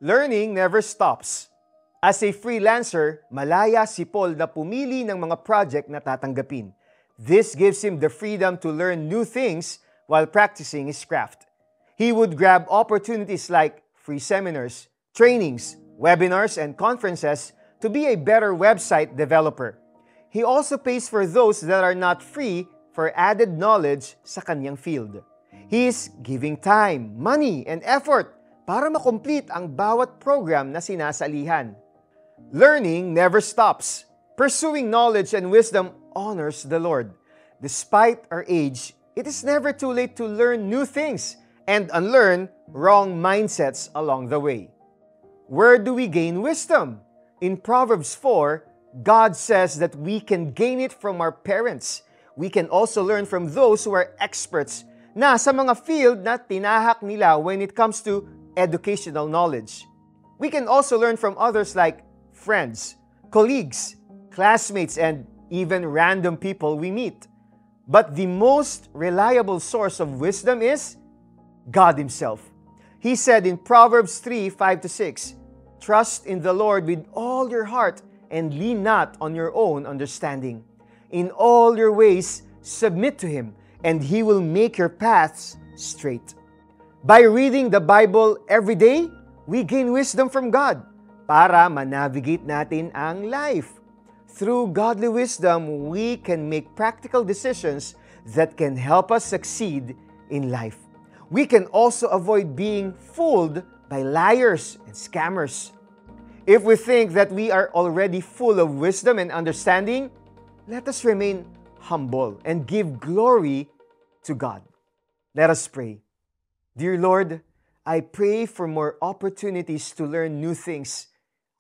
Learning never stops. As a freelancer, malaya si Paul na pumili ng mga project na tatanggapin. This gives him the freedom to learn new things while practicing his craft. He would grab opportunities like free seminars, trainings, webinars, and conferences to be a better website developer. He also pays for those that are not free for added knowledge sa kanyang field. He is giving time, money, and effort para makomplete ang bawat program na sinasalihan. Learning never stops. Pursuing knowledge and wisdom honors the Lord. Despite our age, it is never too late to learn new things and unlearn wrong mindsets along the way. Where do we gain wisdom? In Proverbs 4, God says that we can gain it from our parents. We can also learn from those who are experts na sa mga field na tinahak nila when it comes to educational knowledge. We can also learn from others like friends, colleagues, classmates, and even random people we meet. But the most reliable source of wisdom is God Himself. He said in Proverbs 3:5-6, "Trust in the Lord with all your heart and lean not on your own understanding. In all your ways submit to Him, and He will make your paths straight." By reading the Bible every day, we gain wisdom from God para manavigate natin ang life. Through godly wisdom, we can make practical decisions that can help us succeed in life. We can also avoid being fooled by liars and scammers. If we think that we are already full of wisdom and understanding, let us remain humble and give glory to God. Let us pray. Dear Lord, I pray for more opportunities to learn new things.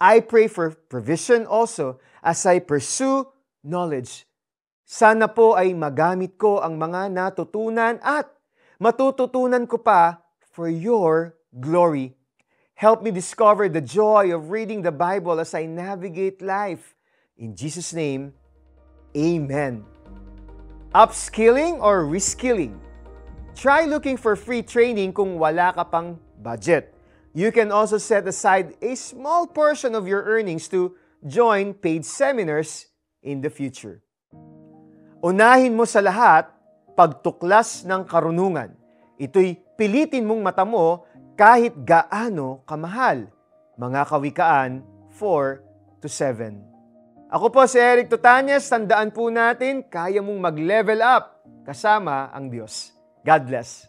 I pray for provision also as I pursue knowledge. Sana po ay magamit ko ang mga natutunan at matututunan ko pa for your glory. Help me discover the joy of reading the Bible as I navigate life. In Jesus' name, Amen. Upskilling or reskilling? Try looking for free training kung wala ka pang budget. You can also set aside a small portion of your earnings to join paid seminars in the future. Unahin mo sa lahat, pagtuklas ng karunungan. Ito'y pilitin mong mata mo kahit gaano kamahal. Mga Kawikaan 4-7. Ako po si Eric Tutanyas. Tandaan po natin, kaya mong mag-level up kasama ang Diyos. God bless.